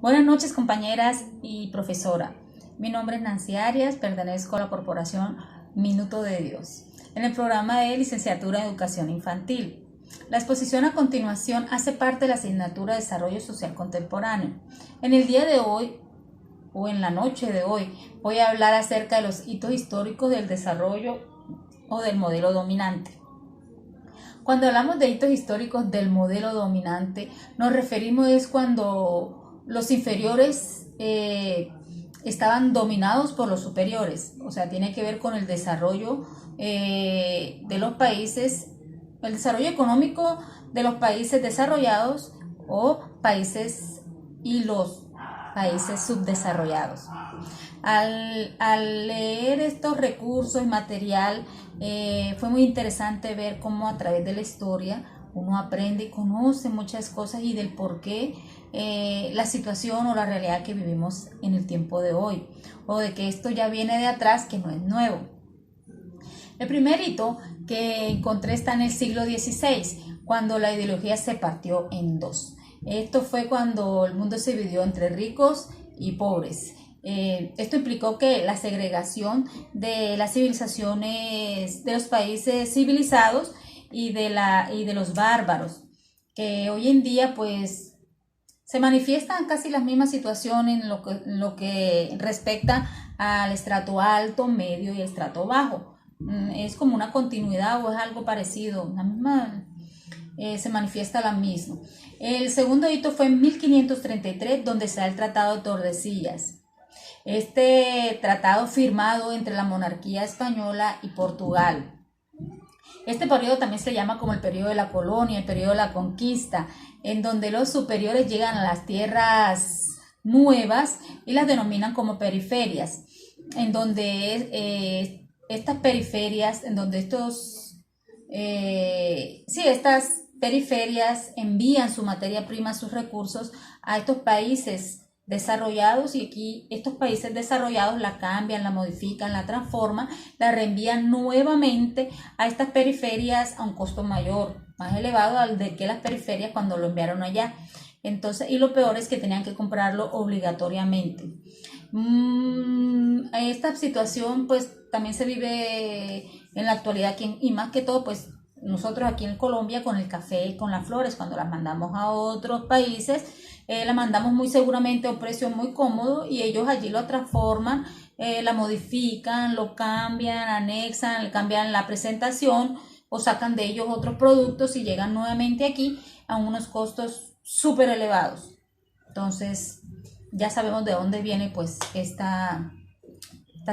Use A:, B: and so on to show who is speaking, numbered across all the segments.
A: Buenas noches, compañeras y profesora. Mi nombre es Nancy Arias, pertenezco a la corporación Minuto de Dios, en el programa de licenciatura en educación infantil. La exposición a continuación hace parte de la asignatura de Desarrollo Social Contemporáneo. En el día de hoy, o en la noche de hoy, voy a hablar acerca de los hitos históricos del desarrollo o del modelo dominante. Cuando hablamos de hitos históricos del modelo dominante, nos referimos es cuando los inferiores estaban dominados por los superiores. O sea, tiene que ver con el desarrollo de los países, el desarrollo económico de los países desarrollados o países y los países subdesarrollados. Al leer estos recursos y material, fue muy interesante ver cómo a través de la historia uno aprende y conoce muchas cosas y del por qué la situación o la realidad que vivimos en el tiempo de hoy, o de que esto ya viene de atrás, que no es nuevo. El primer hito que encontré está en el siglo XVI, cuando la ideología se partió en dos. Esto fue cuando el mundo se dividió entre ricos y pobres. Esto implicó que la segregación de las civilizaciones de los países civilizados y de los bárbaros, que hoy en día pues se manifiestan casi las mismas situaciones en lo que respecta al estrato alto, medio y estrato bajo. Es como una continuidad o es algo parecido, la misma, se manifiesta la misma. El segundo hito fue en 1533, donde se da el Tratado de Tordesillas. Este tratado firmado entre la monarquía española y Portugal. Este periodo también se llama como el periodo de la colonia, el periodo de la conquista, en donde los superiores llegan a las tierras nuevas y las denominan como periferias, en donde estas periferias, en donde estas periferias envían su materia prima, sus recursos a estos países desarrollados, y aquí estos países desarrollados la cambian, la modifican, la transforman, la reenvían nuevamente a estas periferias a un costo mayor, más elevado al de que las periferias cuando lo enviaron allá. Entonces, y lo peor es que tenían que comprarlo obligatoriamente. Esta situación pues también se vive en la actualidad aquí, y más que todo pues nosotros aquí en Colombia con el café y con las flores, cuando las mandamos a otros países, la mandamos muy seguramente a un precio muy cómodo y ellos allí lo transforman, la modifican, lo cambian, anexan, le cambian la presentación o sacan de ellos otros productos y llegan nuevamente aquí a unos costos súper elevados. Entonces ya sabemos de dónde viene pues esta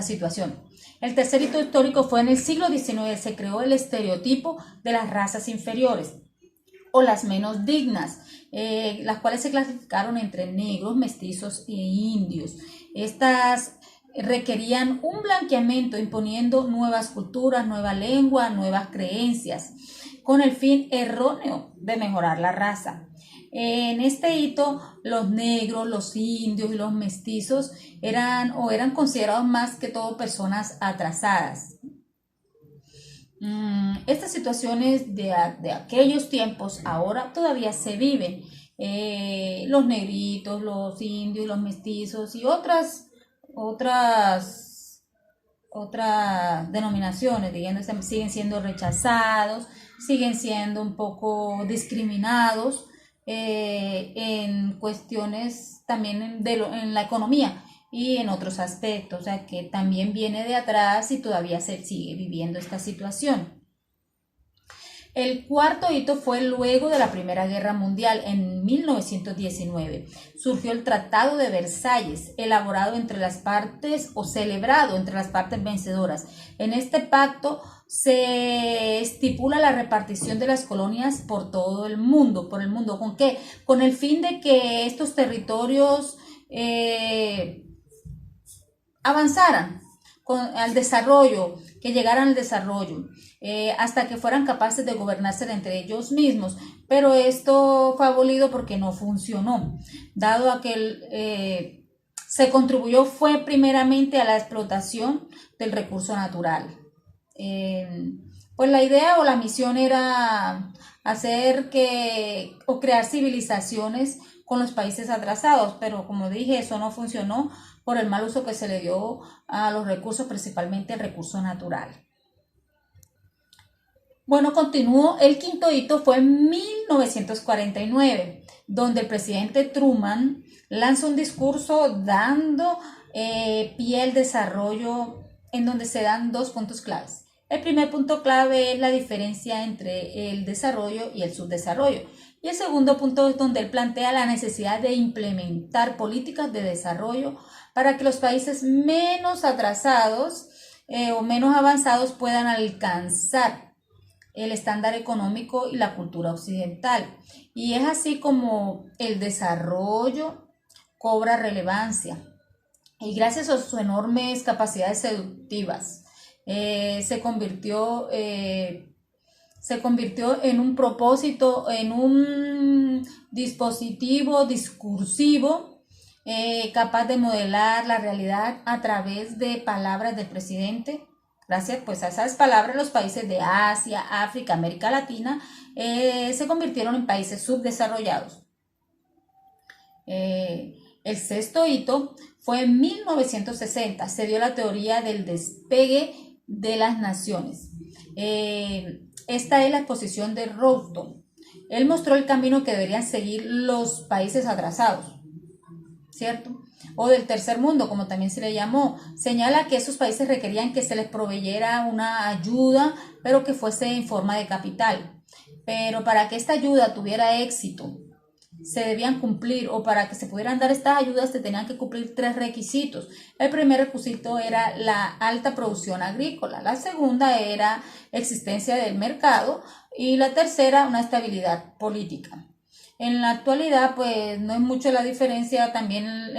A: situación. El tercer hito histórico fue en el siglo XIX, se creó el estereotipo de las razas inferiores o las menos dignas, las cuales se clasificaron entre negros, mestizos e indios. Estas requerían un blanqueamiento imponiendo nuevas culturas, nueva lengua, nuevas creencias, con el fin erróneo de mejorar la raza. En este hito, los negros, los indios y los mestizos eran considerados más que todo personas atrasadas. Estas situaciones de aquellos tiempos ahora todavía se viven. Los negritos, los indios, los mestizos y otras denominaciones, digamos, siguen siendo rechazados, siguen siendo un poco discriminados en cuestiones también en la economía y en otros aspectos, o sea que también viene de atrás y todavía se sigue viviendo esta situación. El cuarto hito fue luego de la Primera Guerra Mundial, en 1919. Surgió el Tratado de Versalles, elaborado entre las partes o celebrado entre las partes vencedoras. En este pacto se estipula la repartición de las colonias por todo el mundo. ¿Por el mundo? ¿Con qué? Con el fin de que estos territorios avanzaran al desarrollo, que llegaran al desarrollo, hasta que fueran capaces de gobernarse entre ellos mismos. Pero esto fue abolido porque no funcionó, dado a que se contribuyó fue primeramente a la explotación del recurso natural. Pues la idea o la misión era hacer o crear civilizaciones con los países atrasados, pero como dije, eso no funcionó por el mal uso que se le dio a los recursos, principalmente el recurso natural. Bueno, continúo. El quinto hito fue en 1949, donde el presidente Truman lanza un discurso dando pie al desarrollo, en donde se dan dos puntos claves. El primer punto clave es la diferencia entre el desarrollo y el subdesarrollo. Y el segundo punto es donde él plantea la necesidad de implementar políticas de desarrollo para que los países menos atrasados o menos avanzados puedan alcanzar el estándar económico y la cultura occidental. Y es así como el desarrollo cobra relevancia. Y gracias a sus enormes capacidades seductivas, se convirtió en un propósito, en un dispositivo discursivo capaz de modelar la realidad a través de palabras del presidente. Gracias pues a esas palabras, los países de Asia, África, América Latina se convirtieron en países subdesarrollados. El sexto hito fue en 1960, se dio la teoría del despegue de las naciones. Esta es la exposición de Roughton. Él mostró el camino que deberían seguir los países atrasados, ¿cierto? O del tercer mundo, como también se le llamó. Señala que esos países requerían que se les proveyera una ayuda, pero que fuese en forma de capital. Pero para que esta ayuda tuviera éxito, se debían cumplir, o para que se pudieran dar estas ayudas se tenían que cumplir tres requisitos. El primer requisito era la alta producción agrícola, la segunda era existencia del mercado y la tercera una estabilidad política. En la actualidad pues no es mucho la diferencia, también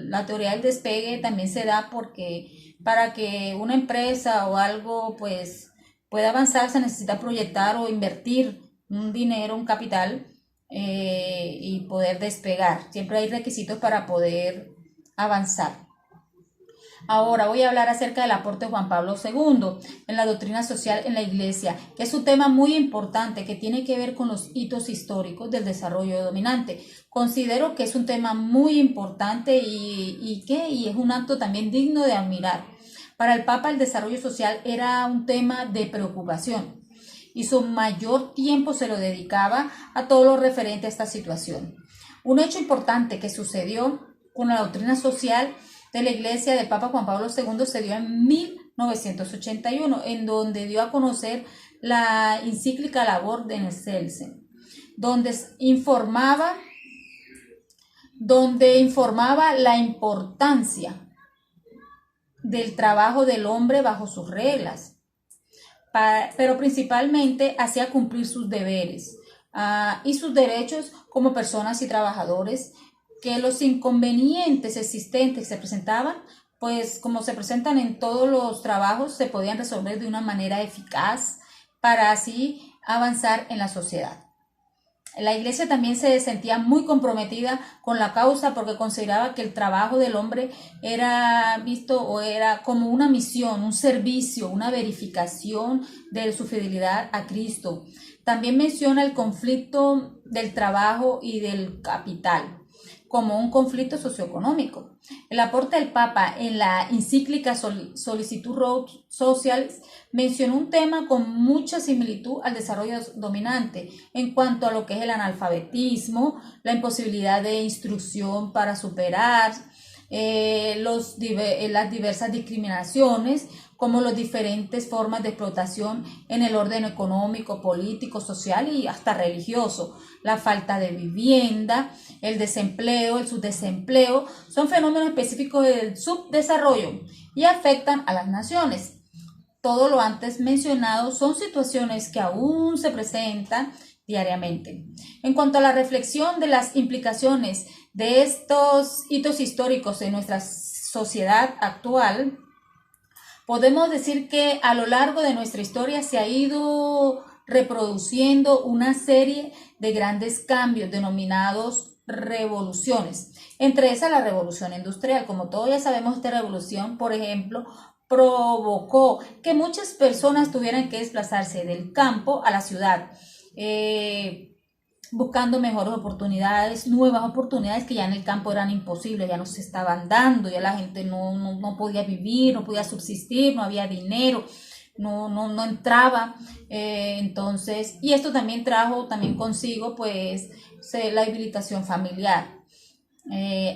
A: la teoría del despegue también se da porque para que una empresa o algo pues pueda avanzar se necesita proyectar o invertir un dinero, un capital y poder despegar. Siempre hay requisitos para poder avanzar. Ahora voy a hablar acerca del aporte de Juan Pablo II en la doctrina social en la Iglesia, que es un tema muy importante que tiene que ver con los hitos históricos del desarrollo dominante. Considero que es un tema muy importante y es un acto también digno de admirar. Para el Papa el desarrollo social era un tema de preocupación y su mayor tiempo se lo dedicaba a todo lo referente a esta situación. Un hecho importante que sucedió con la doctrina social de la Iglesia del Papa Juan Pablo II se dio en 1981, en donde dio a conocer la encíclica Labor de Excelsior, donde informaba la importancia del trabajo del hombre bajo sus reglas, pero principalmente hacía cumplir sus deberes y sus derechos como personas y trabajadores, que los inconvenientes existentes se presentaban, pues como se presentan en todos los trabajos, se podían resolver de una manera eficaz para así avanzar en la sociedad. La Iglesia también se sentía muy comprometida con la causa porque consideraba que el trabajo del hombre era visto o era como una misión, un servicio, una verificación de su fidelidad a Cristo. También menciona el conflicto del trabajo y del capital como un conflicto socioeconómico. El aporte del Papa en la encíclica Solicitud Socialis mencionó un tema con mucha similitud al desarrollo dominante en cuanto a lo que es el analfabetismo, la imposibilidad de instrucción para superar las diversas discriminaciones, como las diferentes formas de explotación en el orden económico, político, social y hasta religioso. La falta de vivienda, el desempleo, el subdesempleo, son fenómenos específicos del subdesarrollo y afectan a las naciones. Todo lo antes mencionado son situaciones que aún se presentan diariamente. En cuanto a la reflexión de las implicaciones de estos hitos históricos en nuestra sociedad actual, podemos decir que a lo largo de nuestra historia se ha ido reproduciendo una serie de grandes cambios denominados revoluciones. Entre esas la revolución industrial. Como todos ya sabemos, esta revolución, por ejemplo, provocó que muchas personas tuvieran que desplazarse del campo a la ciudad. buscando mejores oportunidades, nuevas oportunidades que ya en el campo eran imposibles, ya no se estaban dando, ya la gente no podía vivir, no podía subsistir, no había dinero, no entraba. Entonces, y esto también trajo también consigo pues la habilitación familiar.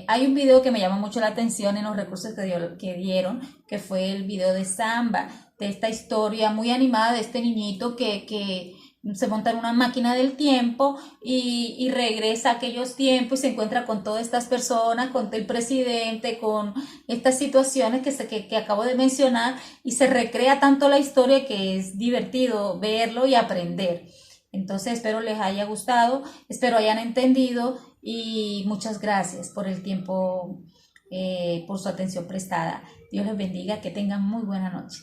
A: Hay un video que me llama mucho la atención en los recursos que dieron, que fue el video de Samba, de esta historia muy animada de este niñito que se monta en una máquina del tiempo y regresa a aquellos tiempos y se encuentra con todas estas personas, con el presidente, con estas situaciones que acabo de mencionar, y se recrea tanto la historia que es divertido verlo y aprender. Entonces espero les haya gustado, espero hayan entendido y muchas gracias por el tiempo, por su atención prestada. Dios les bendiga, que tengan muy buena noche.